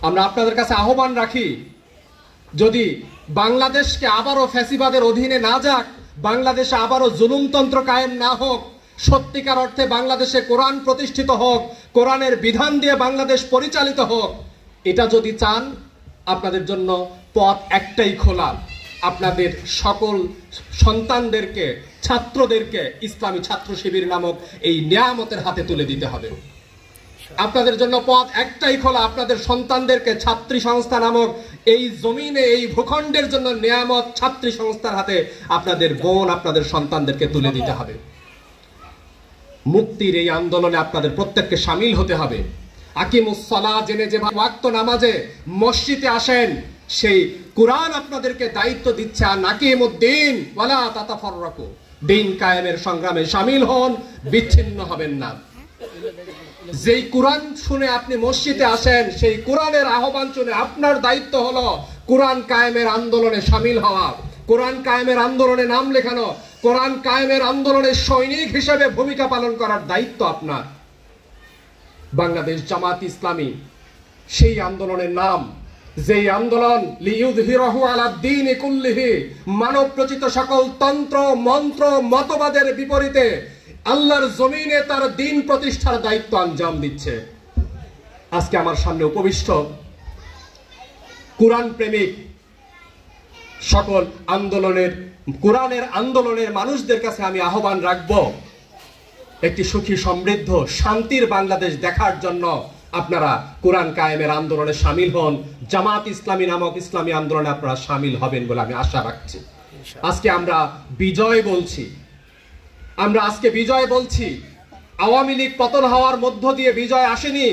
আমরা আপনাদের কাছে আহ্বান রাখি, যদি বাংলাদেশকে আবারও ফ্যাসিবাদের অধীনে না যাক, বাংলাদেশে আবারও জুলুমতন্ত্র কায়েম না হোক, সত্যিকার অর্থে বাংলাদেশে কোরআন প্রতিষ্ঠিত হোক, কোরআনের বিধান দিয়ে বাংলাদেশ পরিচালিত হোক, এটা যদি চান, আপনাদের জন্য পথ একটাই খোলা। আপনাদের সকল সন্তানদেরকে, ছাত্রদেরকে ইসলামী ছাত্র শিবির নামক এই নিয়ামতের হাতে তুলে দিতে হবে। আপনাদের জন্য পথ একটাই খোলা, আপনাদের সন্তানদেরকে ছাত্রী সংস্থা নামক এই জমিনে, এই ভূখণ্ডের জন্য নিয়ামত ছাত্রী সংস্থার হাতে আপনাদের বোন, আপনাদের সন্তানদেরকে তুলে দিতে হবে। মুক্তির এই আন্দোলনে আপনাদের প্রত্যেককে শামিল হতে হবে। আকিমুস সালাহ জেনে যে ওয়াক্ত নামাজে মসজিদে আসেন, সেই কুরআন আপনাদেরকে দায়িত্ব দিচ্ছে, আর নাকিমুদ্দিন ওয়ালা তাতাফাররাকু, দিন কায়েমের সংগ্রামে শামিল হন, বিচ্ছিন্ন হবেন না। যেই কোরআন শুনে আপনি মসজিদে আসেন, সেই কোরআনের আহ্বান শুনে আপনার দায়িত্ব হলো কোরআন কায়েমের আন্দোলনে শামিল হওয়া, কোরআন কায়েমের আন্দোলনে নাম লেখানো, কোরআন কায়েমের আন্দোলনের সৈনিক হিসেবে ভূমিকা পালন করার দায়িত্ব আপনার। বাংলাদেশ জামাত ইসলামী সেই আন্দোলনের নাম, যেই আন্দোলন লিইউযহিরাহু আলা দ্বীনি কুল্লিহি, মানব রচিত সকল তন্ত্র মন্ত্র মতবাদের বিপরীতে আল্লাহর জমিনে তার দ্বীন প্রতিষ্ঠার দায়িত্ব আঞ্জাম দিচ্ছে। আজকে আমার সামনে উপবিষ্ট কোরআন প্রেমিক সকল আন্দোলনের, কোরআনের আন্দোলনের মানুষদের কাছে আমি আহ্বান রাখব, একটি সুখী সমৃদ্ধ শান্তির বাংলাদেশ দেখার জন্য আপনারা কোরআন কায়েমের আন্দোলনে শামিল হন। জামাত ইসলামী নামক ইসলামী আন্দোলনে আপনারা শামিল হবেন বলে আমি আশা রাখছি। আজকে আমরা বিজয় বলছি, আমরা আজকে বিজয় বলছি। আওয়ামী লীগ পতন হওয়ার মধ্য দিয়ে বিজয় আসেনি,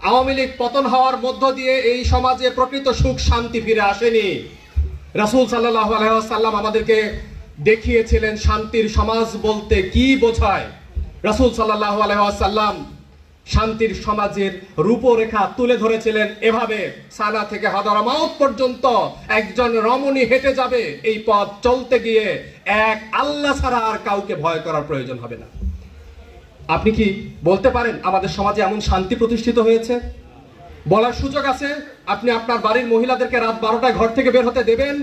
আওয়ামী লীগ পতন হওয়ার মধ্য দিয়ে এই সমাজে প্রকৃত সুখ শান্তি ফিরে আসেনি। রাসূল সাল্লাল্লাহু আলাইহি ওয়াসাল্লাম আমাদেরকে দেখিয়েছিলেন শান্তির সমাজ বলতে কি বোঝায়। রাসূল সাল্লাল্লাহু আলাইহি ওয়াসাল্লাম শান্তির সমাজের রূপরেখা তুলে ধরেছিলেন এভাবে, সানা থেকে হাদারামাউত পর্যন্ত একজন রমণী হেঁটে যাবে, এই পথ চলতে গিয়ে এক আল্লাহ ছাড়া আর কাউকে ভয় করার প্রয়োজন হবে না। আপনি কি বলতে পারেন আমাদের সমাজে এমন শান্তি প্রতিষ্ঠিত হয়েছে? বলার সুযোগ আছে? আপনি আপনার বাড়ির মহিলাদেরকে রাত 12টায় ঘর থেকে বের হতে দেবেন?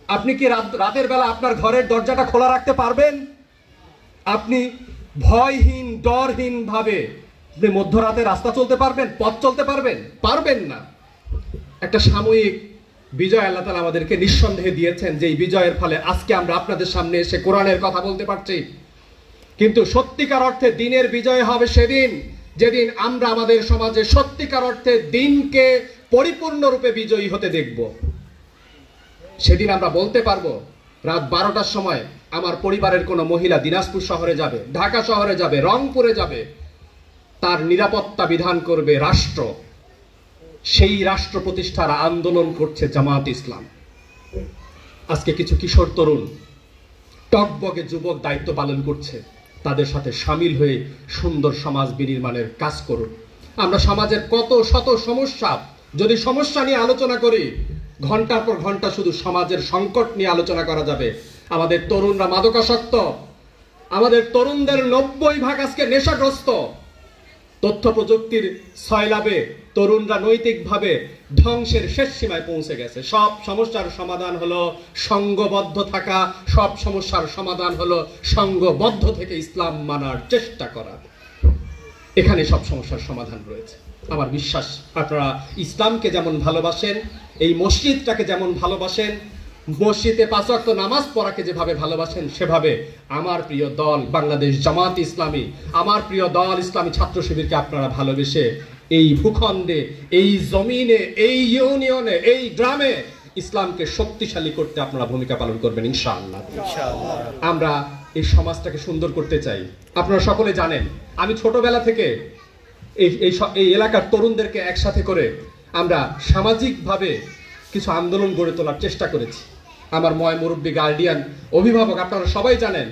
আপনি কি রাতের বেলা আপনার ঘরের দরজাটা খোলা রাখতে পারবেন? আপনি ভয়হীন ডরহীন ভাবে আপনি মধ্যরাতে রাস্তা চলতে পারবেন, পথ চলতে পারবেন? পারবেন না। একটা সাময়িক বিজয় আল্লাহ তাআলা আমাদেরকে নিঃসন্দেহে দিয়েছেন, যে এই বিজয়ের ফলে আজকে আমরা আপনাদের সামনে এসে কোরআনের কথা বলতে পারছি। কিন্তু সত্যিকার অর্থে দিনের বিজয় হবে সেদিন, যেদিন আমরা আমাদের সমাজে সত্যিকার অর্থে দিনকে পরিপূর্ণরূপে বিজয়ী হতে দেখব। সেদিন আমরা বলতে পারবো রাত 12টার সময় আমার পরিবারের কোনো মহিলা দিনাজপুর শহরে যাবে, ঢাকা শহরে যাবে, রংপুরে যাবে, তার নিরাপত্তা বিধান করবে রাষ্ট্র। সেই রাষ্ট্র প্রতিষ্ঠার আন্দোলন করছে জামাত ইসলাম। আজকে কিছু কিশোর তরুণ টকবগে যুবক দায়িত্ব পালন করছে, তাদের সাথে শামিল হয়ে সুন্দর সমাজ বিনির্মাণের কাজ করুন। আমরা সমাজের কত শত সমস্যা, যদি সমস্যা নিয়ে আলোচনা করি, ঘন্টার পর ঘন্টা শুধু সমাজের সংকট নিয়ে আলোচনা করা যাবে। আমাদের তরুণরা মাদকাসক্ত, আমাদের তরুণদের 90% আজকে নেশাগ্রস্ত। তথ্য প্রযুক্তির সয়লাবে তরুণরা নৈতিকভাবে ধ্বংসের শেষ সীমায় পৌঁছে গেছে। সব সমস্যার সমাধান হলো সঙ্গবদ্ধ থাকা, সব সমস্যার সমাধান হলো সঙ্গবদ্ধ থেকে ইসলাম মানার চেষ্টা করা। এখানে সব সমস্যার সমাধান রয়েছে। আমার বিশ্বাস আপনারা ইসলামকে যেমন ভালোবাসেন, এই মসজিদটাকে যেমন ভালোবাসেন, মসজিদে 5 ওয়াক্ত নামাজ পড়াকে যেভাবে ভালোবাসেন, সেভাবে আমার প্রিয় দল বাংলাদেশ জামাত ইসলামী, আমার প্রিয় দল ইসলামী ছাত্র শিবিরকে আপনারা ভালোবেসে এই ভূখণ্ডে, এই জমিনে, এই ইউনিয়নে, এই গ্রামে ইসলামকে শক্তিশালী করতে আপনারা ভূমিকা পালন করবেন ইনশাআল্লাহ। আমরা এই সমাজটাকে সুন্দর করতে চাই। আপনারা সকলে জানেন, আমি ছোটবেলা থেকে এই এলাকার তরুণদেরকে একসাথে করে আমরা সামাজিকভাবে কিছু আন্দোলন গড়ে তোলার চেষ্টা করেছি। আমার ময় মুরব্বী, গার্ডিয়ান, অভিভাবক আপনারা সবাই জানেন